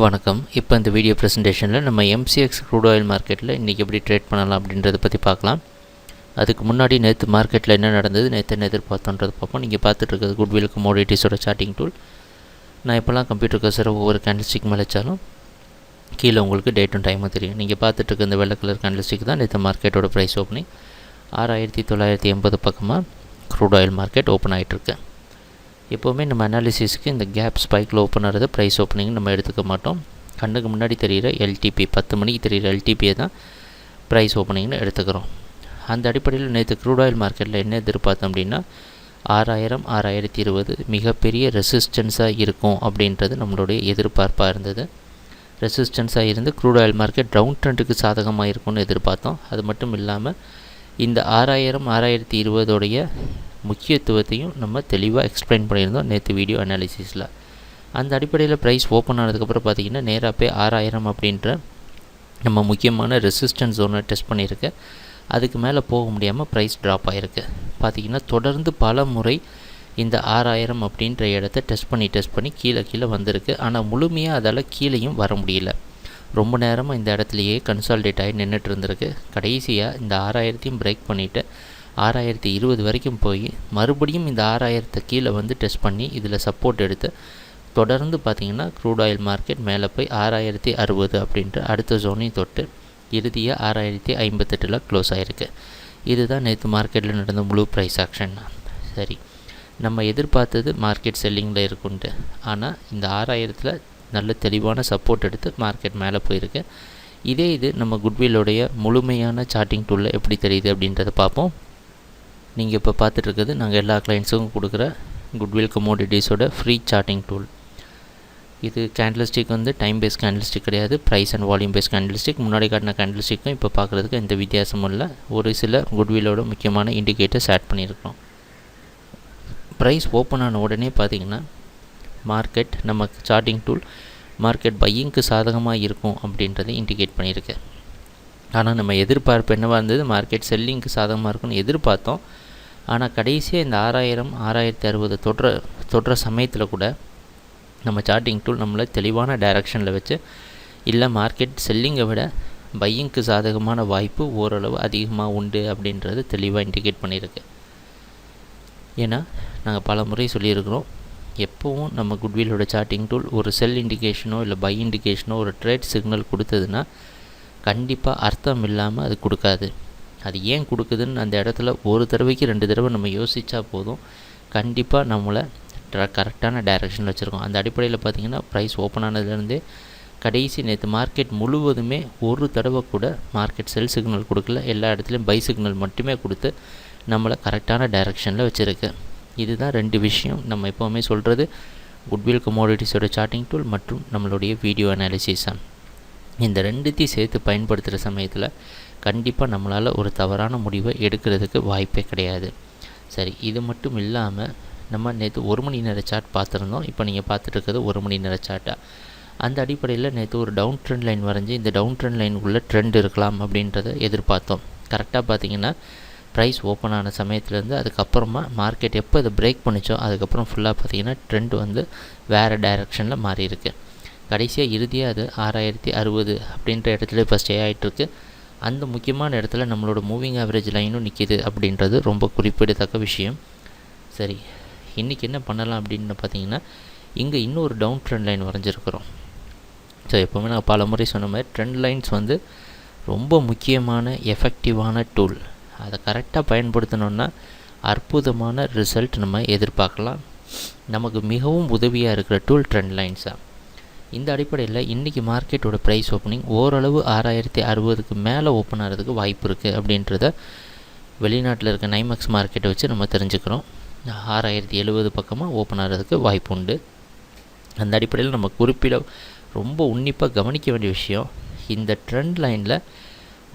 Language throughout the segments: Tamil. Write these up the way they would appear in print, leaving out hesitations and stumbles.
வணக்கம். இப்போ இந்த வீடியோ ப்ரெசன்டேஷனில் நம்ம எம்சிஎக்ஸ் க்ரூட் ஆயில் மார்க்கெட்டில் இன்றைக்கி எப்படி ட்ரேட் பண்ணலாம் அப்படின்றத பற்றி பார்க்கலாம். அதுக்கு முன்னாடி நேற்று மார்க்கெட்டில் என்ன நடந்தது, நேற்று என்ன எதிர்பார்த்தோன்றது பார்ப்போம். நீங்கள் பார்த்துட்டு இருக்கிறது குட்வில் கமோடிட்டிஸோட சார்ட்டிங் டூல். நான் இப்போலாம் கம்ப்யூட்டர் கர்சரை ஒவ்வொரு கேண்டில்ஸ்டிக் மேலே வச்சாலும் கீழே உங்களுக்கு டேட்டும் டைமும் தெரியும். நீங்கள் பார்த்துட்டு இருக்க இந்த வெள்ளை கலர் கேண்டில்ஸ்டிக் தான் நேற்று மார்க்கெட்டோட ப்ரைஸ் ஓப்பனிங். 6980 பக்கமாக க்ரூட் ஆயில் மார்க்கெட் ஓப்பன் ஆகிட்டுருக்கு. எப்போவுமே நம்ம அனாலிசிஸ்க்கு இந்த கேப் ஸ்பைக்கில் ஓப்பன் ஆகிறது ப்ரைஸ் ஓப்பனிங் நம்ம எடுத்துக்க மாட்டோம். கண்ணுக்கு முன்னாடி தெரிகிற எல்டிபி 10 மணிக்கு தெரிகிற எல்டிபியை தான் ப்ரைஸ் ஓப்பனிங்னு எடுத்துக்கிறோம். அந்த அடிப்படையில் நேற்று க்ரூட் ஆயில் மார்க்கெட்டில் என்ன எதிர்பார்த்தோம் அப்படின்னா 6020 மிகப்பெரிய ரெசிஸ்டன்ஸாக இருக்கும் அப்படின்றது நம்மளுடைய எதிர்பார்ப்பாக இருந்தது. ரெசிஸ்டன்ஸாக இருந்து க்ரூட் ஆயில் மார்க்கெட் டவுன் ட்ரெண்டுக்கு சாதகமாக இருக்கும்னு எதிர்பார்த்தோம். அது மட்டும் இல்லாமல் இந்த 6020 முக்கியத்துவத்தையும் நம்ம தெளிவாக எக்ஸ்பிளைன் பண்ணியிருந்தோம் நேற்று வீடியோ அனாலிசிஸில். அந்த அடிப்படையில் ப்ரைஸ் ஓப்பன் ஆனதுக்கப்புறம் பார்த்திங்கன்னா நேராக போய் 6000 அப்படின்ற நம்ம முக்கியமான ரெசிஸ்டன்ஸ் ஜோனை டெஸ்ட் பண்ணியிருக்கு. அதுக்கு மேலே போக முடியாமல் ப்ரைஸ் ட்ராப் ஆகிருக்கு. பார்த்திங்கன்னா தொடர்ந்து பல முறை இந்த 6000 அப்படின்ற இடத்த டெஸ்ட் பண்ணி கீழே வந்திருக்கு. ஆனால் முழுமையாக அதால் கீழேயும் வர முடியல. ரொம்ப நேரமாக இந்த இடத்துலையே கன்சால்டேட் ஆகி நின்றுட்டு இருந்திருக்கு. கடைசியாக இந்த 6000ஐயும் பிரேக் பண்ணிவிட்டு 6020 வரைக்கும் போய் மறுபடியும் இந்த 6000 கீழே வந்து டெஸ்ட் பண்ணி இதில் சப்போர்ட் எடுத்து தொடர்ந்து பார்த்திங்கன்னா க்ரூட் ஆயில் மார்க்கெட் மேலே போய் 6060 அப்படின்ற அடுத்த ஜோனையும் தொட்டு இறுதியாக 6058 க்ளோஸ் ஆகிருக்கு. இதுதான் நேற்று மார்க்கெட்டில் நடந்த முழு ப்ரைஸ் ஆக்ஷன். சரி, நம்ம எதிர்பார்த்தது மார்க்கெட் செல்லிங்கில் இருக்குன்ட்டு. ஆனால் இந்த 6000 நல்ல தெளிவான சப்போர்ட் எடுத்து மார்க்கெட் மேலே போயிருக்கு. இது நம்ம குட்வில்லுடைய முழுமையான சார்ட்டிங் டூலில் எப்படி தெரியுது அப்படின்றத பார்ப்போம். நீங்கள் இப்போ பார்த்துட்ருக்குது நாங்கள் எல்லா கிளைண்ட்ஸுக்கும் கொடுக்குற குட்வில் கமோடிட்டிஸோட ஃப்ரீ சார்ட்டிங் டூல். இது கேண்டில்ஸ்டிக் வந்து டைம் பேஸ் கேண்டில்ஸ்டிக் கிடையாது, price and volume base candlestick. முன்னாடி காட்டின கேண்டில்ஸ்டிக்கும் இப்போ பார்க்குறதுக்கு எந்த வித்தியாசமும் இல்லை. ஒரு சில குட்வில்லோட முக்கியமான இண்டிகேட்டர்ஸ் ஆட் பண்ணியிருக்கோம். ப்ரைஸ் ஓப்பன் ஆன உடனே பார்த்திங்கன்னா மார்க்கெட் நம்ம சார்ட்டிங் டூல் மார்க்கெட் பையிங்க்கு சாதகமாக இருக்கும் அப்படின்றதை இண்டிகேட் பண்ணியிருக்கு. ஆனால் நம்ம எதிர்பார்ப்பு என்னவாக இருந்தது, மார்க்கெட் செல்லிங்க்கு சாதகமாக இருக்கும்னு எதிர்பார்த்தோம். ஆனால் கடைசியாக இந்த 6060 தொடுற சமயத்தில் கூட நம்ம சார்ட்டிங் டூல் நம்மளை தெளிவான டைரக்ஷனில் வச்சு இல்லை மார்க்கெட் செல்லிங்கை விட பையிங்க்கு சாதகமான வாய்ப்பு ஓரளவு அதிகமாக உண்டு அப்படின்றது தெளிவாக இண்டிகேட் பண்ணியிருக்கு. ஏன்னா நாங்கள் பல முறை சொல்லியிருக்கிறோம், எப்போவும் நம்ம குட்வில்லோட சார்ட்டிங் டூல் ஒரு செல் இண்டிகேஷனோ இல்லை பை இண்டிகேஷனோ ஒரு ட்ரேட் சிக்னல் கொடுத்ததுன்னா கண்டிப்பாக அர்த்தம் இல்லாமல் அது கொடுக்காது. அது ஏன் கொடுக்குதுன்னு அந்த இடத்துல ஒரு தடவைக்கு 2 தடவை நம்ம யோசித்தா போதும், கண்டிப்பாக நம்மளை கரெக்டான டைரக்ஷனில் வச்சுருக்கோம். அந்த அடிப்படையில் பார்த்திங்கன்னா ப்ரைஸ் ஓப்பன் ஆனதுலேருந்தே கடைசி நேற்று மார்க்கெட் முழுவதுமே ஒரு தடவை கூட மார்க்கெட் செல் சிக்னல் கொடுக்கல. எல்லா இடத்துலையும் பை சிக்னல் மட்டுமே கொடுத்து நம்மளை கரெக்டான டைரக்ஷனில் வச்சுருக்கு. இதுதான் 2 விஷயம் நம்ம எப்போவுமே சொல்கிறது, குட்வில் கமோடிட்டிஸோட சார்ட்டிங் டூல் மற்றும் நம்மளுடைய வீடியோ அனாலிசிஸாக. இந்த 2த்தையும் சேர்த்து பயன்படுத்துகிற சமயத்தில் கண்டிப்பாக நம்மளால் ஒரு தவறான முடிவை எடுக்கிறதுக்கு வாய்ப்பே கிடையாது. சரி, இது மட்டும் இல்லாமல் நம்ம நேற்று 1 மணி நேர சார்ட் பார்த்துருந்தோம். இப்போ நீங்கள் பார்த்துட்டு 1 மணி நேர சார்ட்டாக. அந்த அடிப்படையில் நேற்று ஒரு டவுன் ட்ரெண்ட் லைன் வரைஞ்சி இந்த டவுன் ட்ரெண்ட் லைனுக்குள்ளே ட்ரெண்ட் இருக்கலாம் அப்படின்றத எதிர்பார்த்தோம். கரெக்டாக பார்த்திங்கன்னா ப்ரைஸ் ஓப்பன் ஆன சமயத்துலேருந்து அதுக்கப்புறமா மார்க்கெட் எப்போ இதை பிரேக் பண்ணிச்சோ அதுக்கப்புறம் ஃபுல்லாக பார்த்திங்கன்னா ட்ரெண்ட் வந்து வேறு டைரக்ஷனில் மாறி இருக்குது. கடைசியாக இறுதியாக அது 6060 அப்படின்ற இடத்துல இப்போ ஸ்டே ஆகிட்டுருக்கு. அந்த முக்கியமான இடத்துல நம்மளோட மூவிங் ஆவரேஜ் லைனும் நிற்கிது அப்படின்றது ரொம்ப குறிப்பிடத்தக்க விஷயம். சரி, இன்றைக்கி என்ன பண்ணலாம் அப்படின்னு பார்த்திங்கன்னா இங்கே இன்னொரு டவுன் ட்ரெண்ட் லைன் வரைஞ்சிருக்கிறோம். ஸோ எப்போவுமே நான் பல முறை சொன்ன மாதிரி ட்ரெண்ட் லைன்ஸ் வந்து ரொம்ப முக்கியமான எஃபெக்டிவான டூல். அதை கரெக்டாக பயன்படுத்தணுன்னா அற்புதமான ரிசல்ட் நம்ம எதிர்பார்க்கலாம். நமக்கு மிகவும் உதவியாக இருக்கிற டூல் ட்ரெண்ட் லைன்ஸாக. இந்த அடிப்படையில் இன்றைக்கி மார்க்கெட்டோட ப்ரைஸ் ஓப்பனிங் ஓரளவு 6060 மேலே ஓப்பன் ஆகிறதுக்கு வாய்ப்பு இருக்குது அப்படின்றத வெளிநாட்டில் இருக்க நைமேக்ஸ் மார்க்கெட்டை வச்சு நம்ம தெரிஞ்சுக்கிறோம். 6070 பக்கமாக ஓப்பன் ஆகிறதுக்கு வாய்ப்பு உண்டு. அந்த அடிப்படையில் நம்ம குறிப்பிட ரொம்ப உன்னிப்பாக கவனிக்க வேண்டிய விஷயம், இந்த ட்ரெண்ட் லைனில்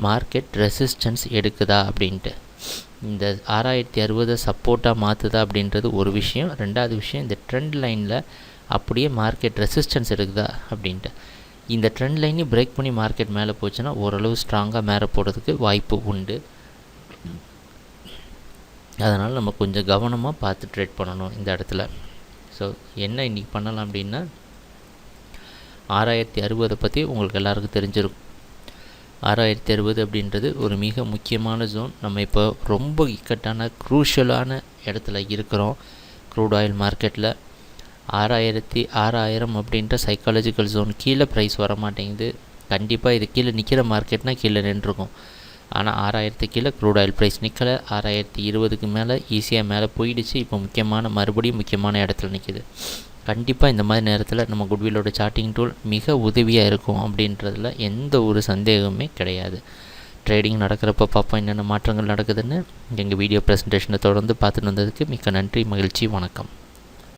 மார்க்கெட் ரெசிஸ்டன்ஸ் எடுக்குதா அப்படின்ட்டு. இந்த 6060 சப்போர்ட்டாக மாற்றுதா அப்படின்றது ஒரு விஷயம். 2வது விஷயம், இந்த ட்ரெண்ட் லைனில் அப்படியே மார்க்கெட் ரெசிஸ்டன்ஸ் எடுக்குதா அப்படின்ட்டு. இந்த ட்ரெண்ட் லைனையும் பிரேக் பண்ணி மார்க்கெட் மேலே போச்சுன்னா ஓரளவு ஸ்ட்ராங்காக மேலே போகிறதுக்கு வாய்ப்பு உண்டு. அதனால் நம்ம கொஞ்சம் கவனமாக பார்த்து ட்ரேட் பண்ணணும் இந்த இடத்துல. ஸோ என்ன இன்றைக்கி பண்ணலாம் அப்படின்னா 6060 பற்றி உங்களுக்கு எல்லாருக்கும் தெரிஞ்சிருக்கும். 6060 அப்படின்றது ஒரு மிக முக்கியமான ஜோன். நம்ம இப்போ ரொம்ப இக்கட்டான க்ரூஷியலான இடத்துல இருக்கிறோம். க்ரூட் ஆயில் மார்க்கெட்டில் 6000 அப்படின்ற சைக்காலஜிக்கல் ஜோன் கீழே ப்ரைஸ் வர மாட்டேங்குது. கண்டிப்பாக இது கீழே நிற்கிற மார்க்கெட்னால் கீழே நின்றுருக்கும். ஆனால் 6000 கீழே க்ரூட் ஆயில் ப்ரைஸ் நிற்கலை. 6020க்கு மேலே ஈஸியாக மேலே போயிடுச்சு. இப்போ மறுபடியும் முக்கியமான இடத்துல நிற்கிது. கண்டிப்பாக இந்த மாதிரி நேரத்தில் நம்ம குட்வில்லோட சார்ட்டிங் டூல் மிக உதவியாக இருக்கும் அப்படின்றதுல எந்த ஒரு சந்தேகமே கிடையாது. ட்ரேடிங் நடக்கிறப்ப பார்ப்போம் என்னென்ன மாற்றங்கள் நடக்குதுன்னு. எங்கள் வீடியோ ப்ரெசன்டேஷனை தொடர்ந்து பார்த்துட்டு வந்ததுக்கு மிக்க நன்றி, மகிழ்ச்சி, வணக்கம்.